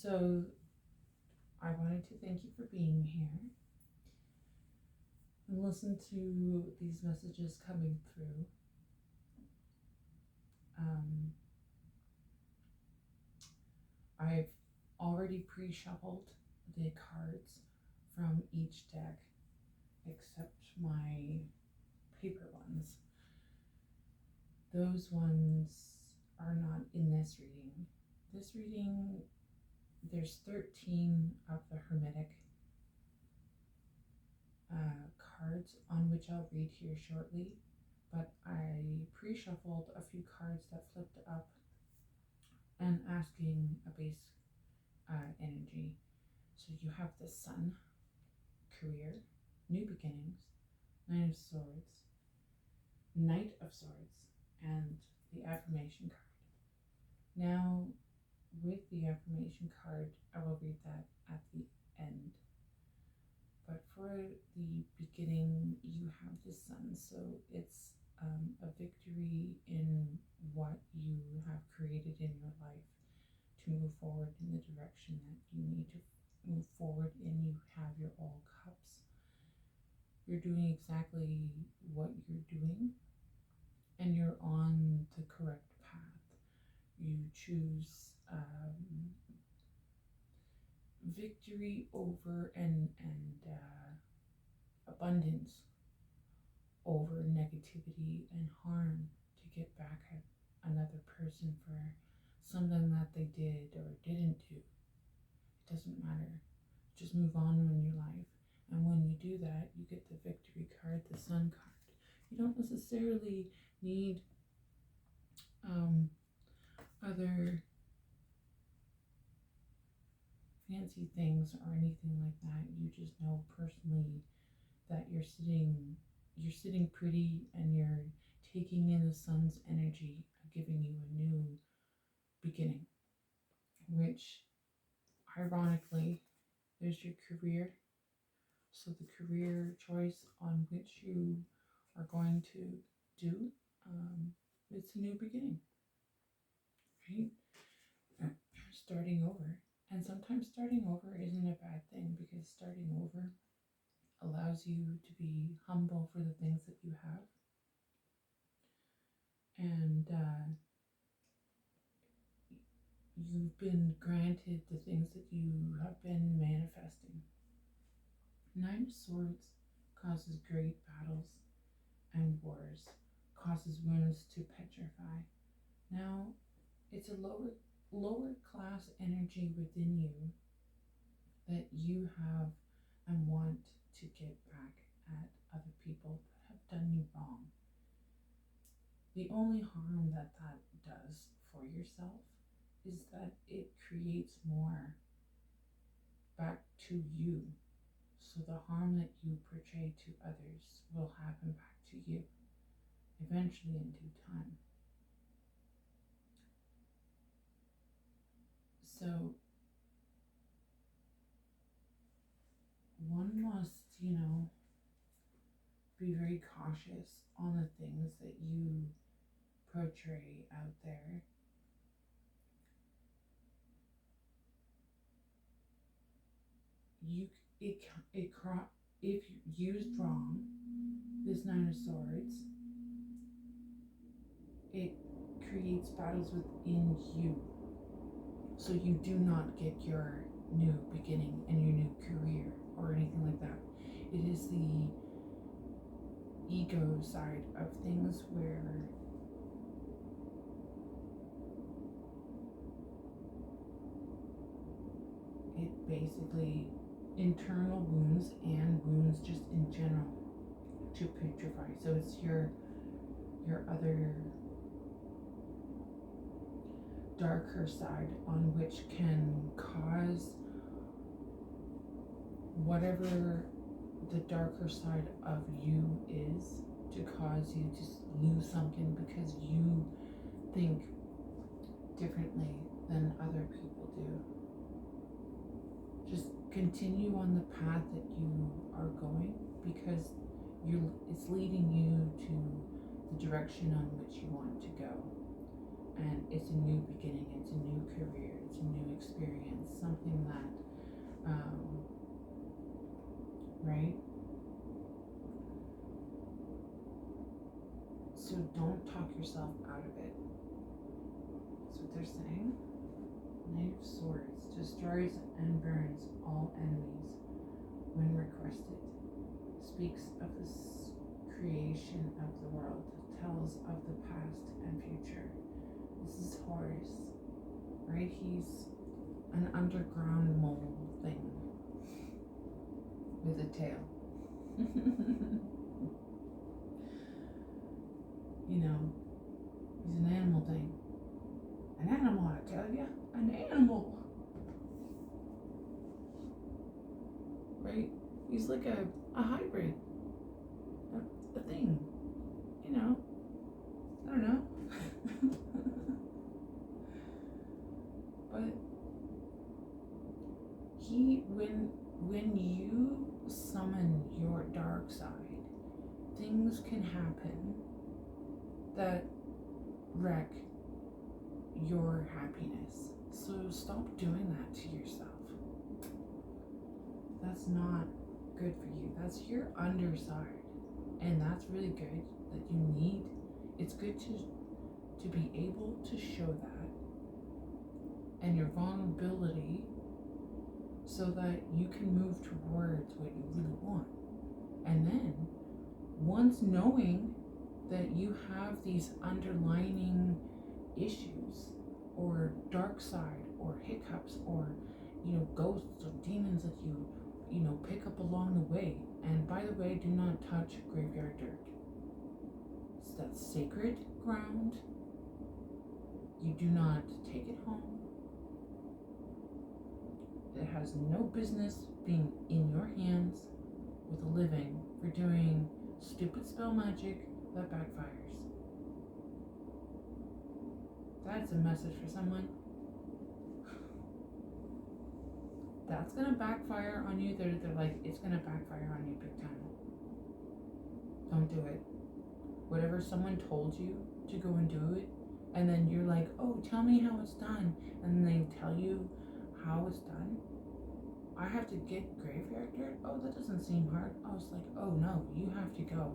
So I wanted to thank you for being here and listen to these messages coming through. Um, I've already pre-shuffled the cards from each deck except my paper ones. Those ones are not in this reading. This reading, there's 13 of the Hermetic cards on which I'll read here shortly, but I pre-shuffled a few cards that flipped up and asking a base energy. So you have the Sun, career, new beginnings, Nine of Swords, Knight of Swords, and the affirmation card. Now, with the affirmation card, I will read that at the end. But for the beginning, you have the Sun, so it's a victory in what you have created in your life to move forward in the direction that you need to move forward in. You have your all cups. You're doing exactly what you're doing, and you're on the correct path. You choose victory over and abundance over negativity and harm to get back at another person for something that they did or didn't do. It doesn't matter. Just move on in your life. And when you do that, you get the victory card, the Sun card. You don't necessarily need other fancy things or anything like that. You just know personally that you're sitting pretty and you're taking in the Sun's energy, giving you a new beginning, which ironically, there's your career. So the career choice on which you are going to do, it's a new beginning, right? Starting over. And sometimes starting over isn't a bad thing, because starting over allows you to be humble for the things that you have. And you've been granted the things that you have been manifesting. Nine of Swords causes great battles and wars, causes wounds to petrify. Now, it's a lower class energy within you that you have and want to get back at other people that have done you wrong. The only harm that does for yourself is that it creates more back to you. So the harm that you portray to others will happen back to you, eventually in due time. So one must, be very cautious on the things that you portray out there. If used wrong, this Nine of Swords, it creates battles within you. So you do not get your new beginning and your new career or anything like that. It is the ego side of things where it basically internal wounds and wounds just in general to petrify. So it's your other darker side on which can cause whatever the darker side of you is, to cause you to lose something because you think differently than other people do. Just continue on the path that you are going, because it's leading you to the direction on which you want to go. And it's a new beginning, it's a new career, it's a new experience, It's something that, right? So don't talk yourself out of it. That's what they're saying. Knight of Swords destroys and burns all enemies when requested. Speaks of the creation of the world. Tells of the past and future. This is Horus, right? He's an underground mole thing with a tail. You know, he's an animal thing. An animal, I tell ya. An animal. Right? He's like a hybrid. A thing. You know. I don't know. But when you summon your dark side, things can happen that wreck your happiness. So stop doing that to yourself. That's not good for you. That's your underside. And that's really good that you need. It's good to be able to show that and your vulnerability so that you can move towards what you really want. And then once knowing that you have these underlining issues or dark side or hiccups or ghosts or demons that you pick up along the way. And by the way, do not touch graveyard dirt. That's sacred ground. You do not take it home. It has no business being in your hands with a living for doing stupid spell magic that backfires. That's a message for someone. That's gonna backfire on you. They're like, it's gonna backfire on you big time. Don't do it. Whatever someone told you to go and do it, and then you're like, oh, tell me how it's done, and they tell you how it's done. I have to get graveyard dirt? Oh, that doesn't seem hard. I was like, oh no, you have to go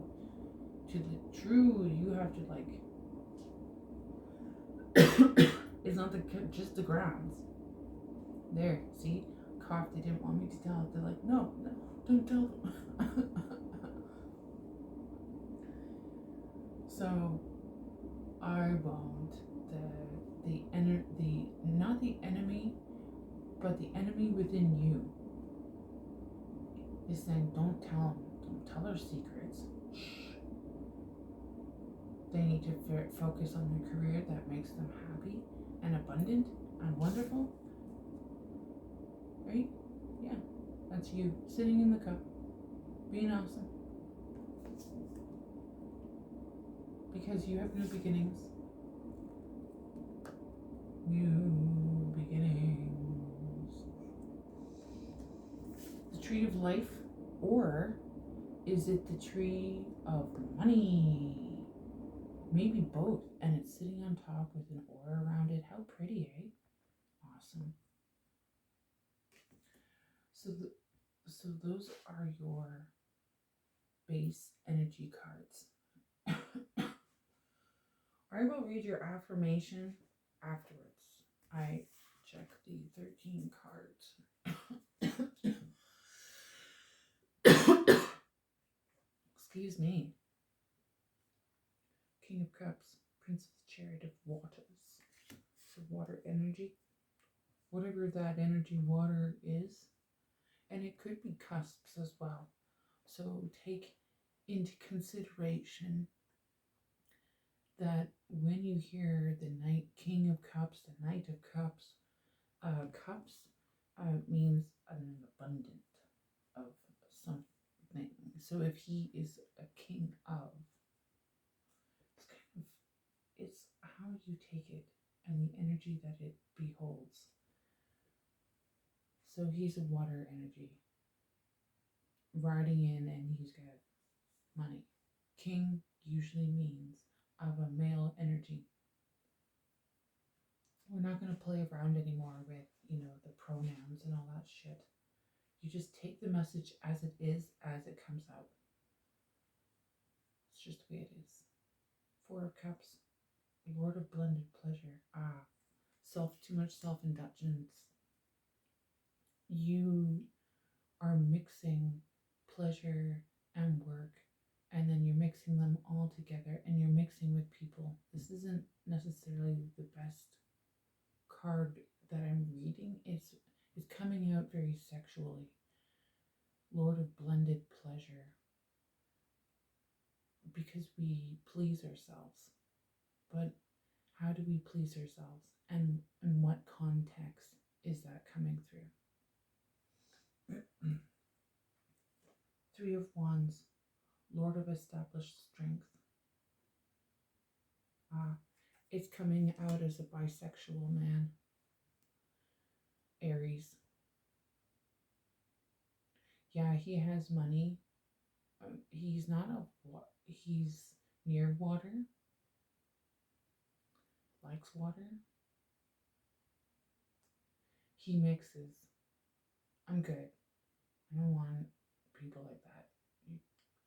to the true, you have to it's not just the grounds. There, see? Cough, they didn't want me to tell. They're like, no, don't tell them. So I won't. Not the enemy, but the enemy within you is saying, don't tell them. Don't tell her secrets. Shh. They need to focus on their career that makes them happy and abundant and wonderful. Right? Yeah. That's you sitting in the cup, being awesome. Because you have new beginnings. New beginnings. The tree of life, or is it the tree of money? Maybe both, and it's sitting on top with an aura around it. How pretty, eh? Awesome. So those are your base energy cards. I will read your affirmation afterwards. I check the 13 cards. Excuse me. King of Cups, Princess Chariot of Waters. So water energy. Whatever that energy water is. And it could be cusps as well. So take into consideration that when you hear the King of Cups, the Knight of Cups, cups means an abundant of something. So if he is a king of, it's how you take it and the energy that it beholds. So he's a water energy riding in, and he's got money. King usually means of a male energy. We're not going to play around anymore with, the pronouns and all that shit. You just take the message as it is, as it comes out. It's just the way it is. Four of Cups, Lord of Blended Pleasure. Too much self-indulgence. You are mixing pleasure and work, and then you're mixing them all together, and you're mixing with people. This isn't necessarily the best card that I'm reading. It's coming out very sexually. Lord of Blended Pleasure. Because we please ourselves. But how do we please ourselves? And in what context is that coming through? Three of Wands, Lord of Established Strength. It's coming out as a bisexual man. Aries. Yeah, he has money. He's not he's near water. Likes water. He mixes. I'm good. I don't want people like that. You're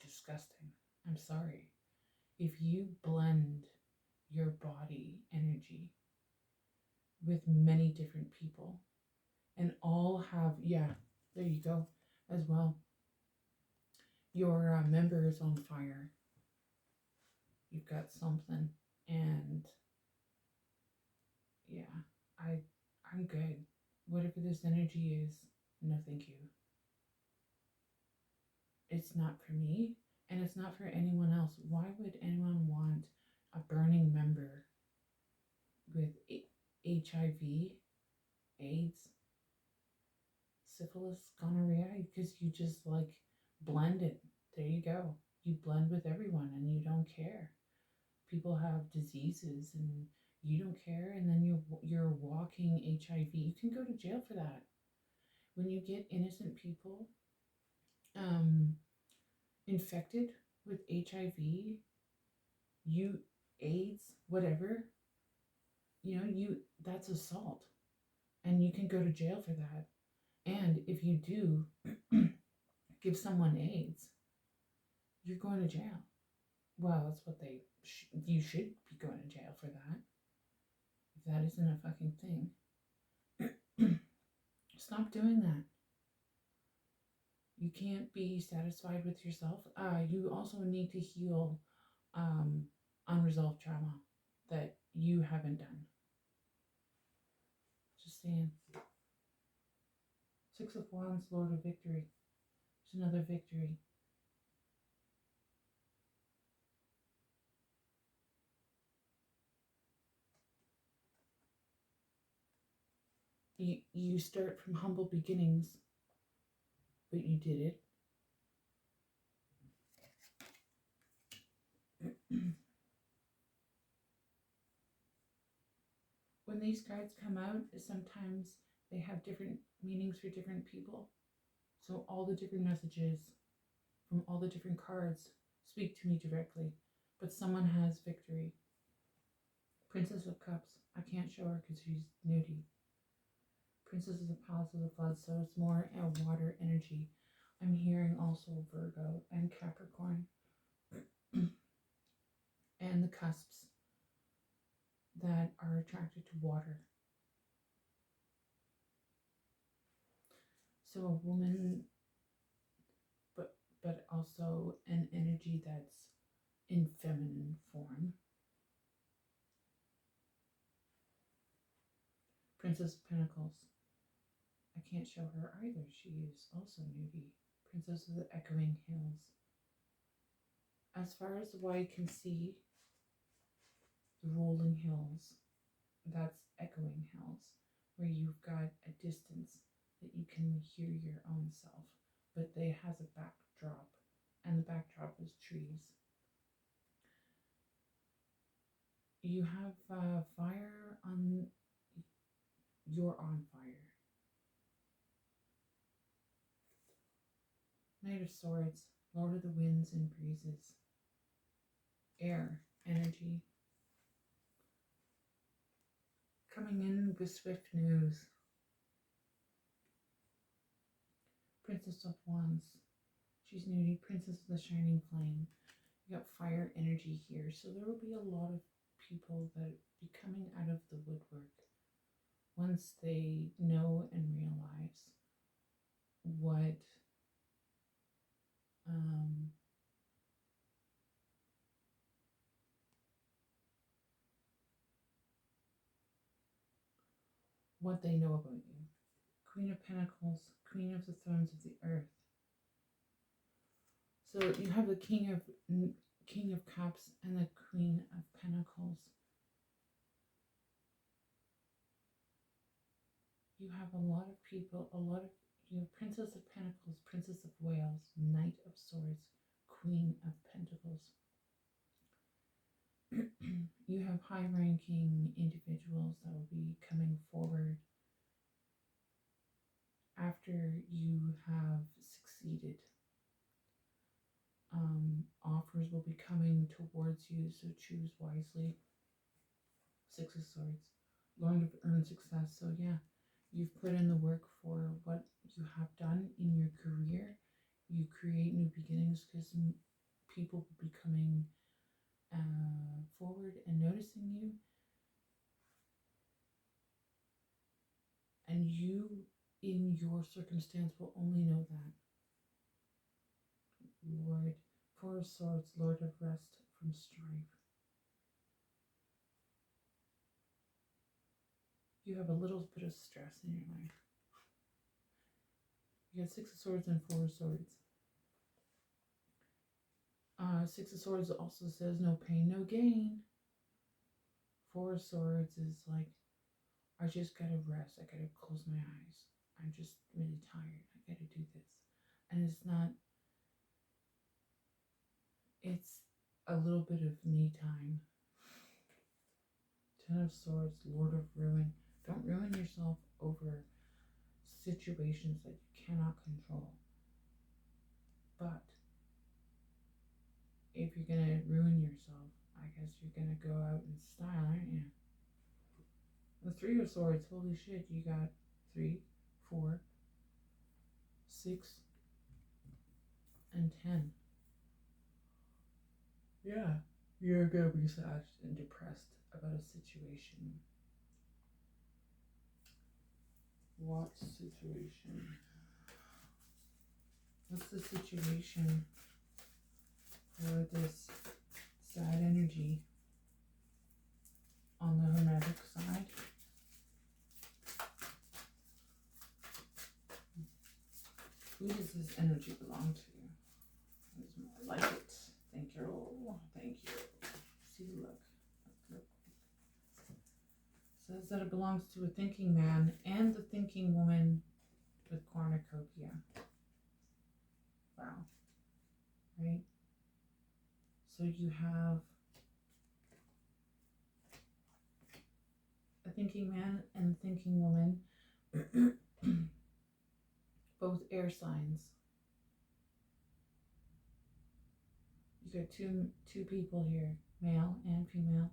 disgusting. I'm sorry. If you blend your body energy with many different people and all have, there you go, as well. Your member is on fire. You've got something, and I'm good. Whatever this energy is, no thank you. It's not for me, and it's not for anyone else. Why would anyone want a burning member with HIV, AIDS, syphilis, gonorrhea? Because you just blend it. There you go. You blend with everyone and you don't care. People have diseases and you don't care, and then you're walking HIV. You can go to jail for that. When you get innocent people infected with HIV, AIDS, whatever, that's assault, and you can go to jail for that. And if you do give someone AIDS, you're going to jail. Well, that's what you should be going to jail for that. If that isn't a fucking thing. Stop doing that. You can't be satisfied with yourself. You also need to heal unresolved trauma that you haven't done. Just saying. Six of Wands, Lord of Victory. There's another victory. You start from humble beginnings, but you did it. When these cards come out, sometimes they have different meanings for different people. So all the different messages from all the different cards speak to me directly. But someone has victory. Princess of Cups. I can't show her because she's nudie. Princess of the Palace of the Flood. So it's more a water energy. I'm hearing also Virgo and Capricorn. And the cusps that are attracted to water. So a woman, but also an energy that's in feminine form. Princess of Pentacles. I can't show her either. She is also nudie. Princess of the Echoing Hills. As far as the eye can see, the rolling hills, that's Echoing Hills, where you've got a distance that you can hear your own self, but it has a backdrop, and the backdrop is trees. You have fire on, you're on fire. Knight of Swords, Lord of the Winds and Breezes. Air, energy. Coming in with swift news. Princess of Wands. She's new. Princess of the Shining Flame. You got fire energy here. So there will be a lot of people that be coming out of the woodwork once they know and realize what what they know about you. Queen of Pentacles, Queen of the Thrones of the Earth. So you have the King of Cups and the Queen of Pentacles. You have a lot of people, you have Princess of Pentacles, Princess of Wales, Knight of Swords, Queen of Pentacles. You have high-ranking individuals that will be coming forward after you have succeeded. Offers will be coming towards you, so choose wisely. Six of Swords, Lord of Earned Success. So yeah, you've put in the work for what you have done in your career. You create new beginnings because people will be coming forward and noticing you. And you, in your circumstance, will only know that. Lord, Four of Swords, Lord of Rest from strife. You have a little bit of stress in your life. You got Six of Swords and Four of Swords. Six of Swords also says no pain, no gain. Four of Swords is like, I just gotta rest. I gotta close my eyes. I'm just really tired. I gotta do this. And it's not, it's a little bit of me time. Ten of Swords, Lord of Ruin. Don't ruin yourself over situations that you cannot control. But if you're gonna ruin yourself, I guess you're gonna go out in style, aren't you? The Three of Swords, holy shit, you got 3, 4, 6, and 10. Yeah, you're gonna be sad and depressed about a situation. What situation? What's the situation for this sad energy on the Hermetic side? Who does this energy belong to? I like it. Thank you. Thank you. See, look. Says that it belongs to a thinking man and the thinking woman with cornucopia. Wow. Right? So you have a thinking man and a thinking woman, both air signs. You got two people here, male and female.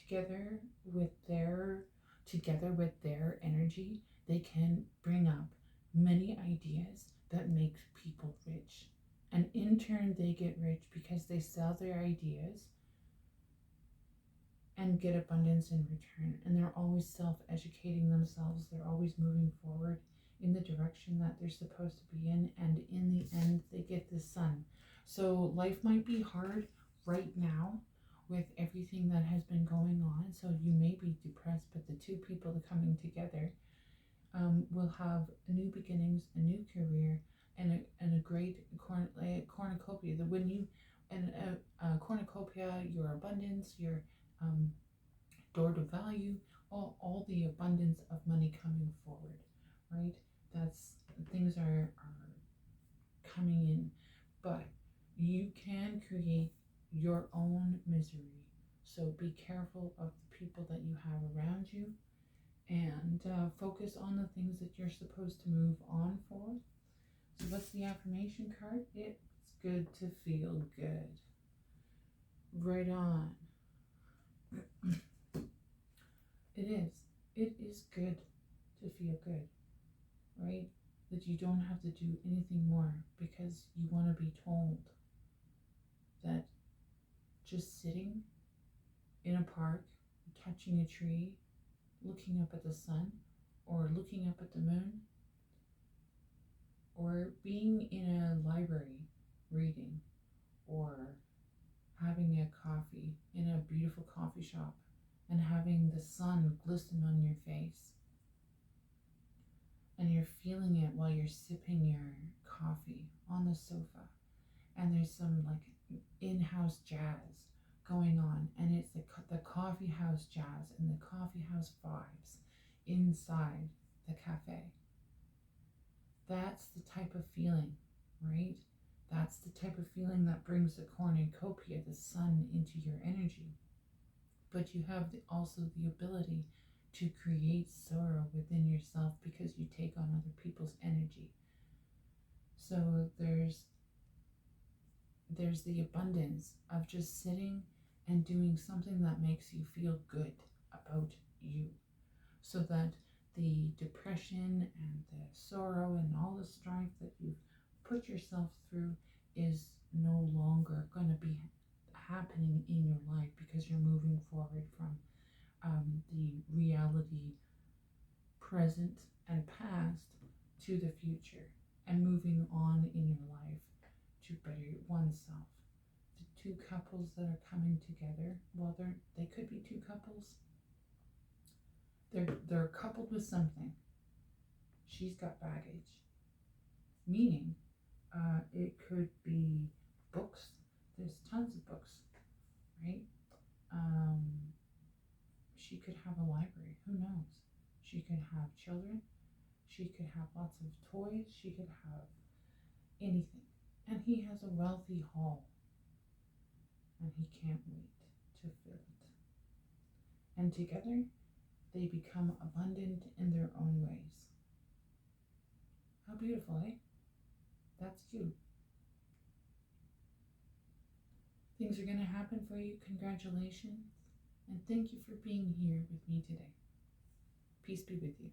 Together with their energy, they can bring up many ideas that make people rich. And in turn, they get rich because they sell their ideas and get abundance in return. And they're always self-educating themselves. They're always moving forward in the direction that they're supposed to be in. And in the end, they get the sun. So life might be hard right now with everything that has been going on. So you may be depressed, but the two people that are coming together will have new beginnings, a new career, and a great cornucopia. That when you cornucopia, your abundance, your door to value, all the abundance of money coming forward, right? That's things are coming in, but you can create your own misery. So be careful of the people that you have around you, and focus on the things that you're supposed to move on for. So what's the affirmation card? It's good to feel good. Right on. It is. It is good to feel good. right? That you don't have to do anything more because you want to be told that just sitting in a park, touching a tree, looking up at the sun, or looking up at the moon, or being in a library reading, or having a coffee in a beautiful coffee shop and having the sun glisten on your face, and you're feeling it while you're sipping your coffee on the sofa, and there's some like in-house jazz going on, and it's the coffee house jazz and the coffee house vibes inside the cafe. That's the type of feeling, right? That's the type of feeling that brings the cornucopia, the sun, into your energy. But you have also the ability to create sorrow within yourself because you take on other people's energy. So there's the abundance of just sitting and doing something that makes you feel good about you, so that the depression and the sorrow and all the strife that you've put yourself through is no longer going to be happening in your life, because you're moving forward from the reality present and past to the future, and moving on in your life to better oneself. The two couples that are coming together, well, they could be two couples. They're coupled with something. She's got baggage, meaning it could be books. There's tons of books, right? Um, she could have a library. Who knows? She could have children. She could have lots of toys. She could have anything. And he has a wealthy haul, and he can't wait to fill it. And together, they become abundant in their own ways. How beautiful, eh? That's you. Things are going to happen for you. Congratulations. And thank you for being here with me today. Peace be with you.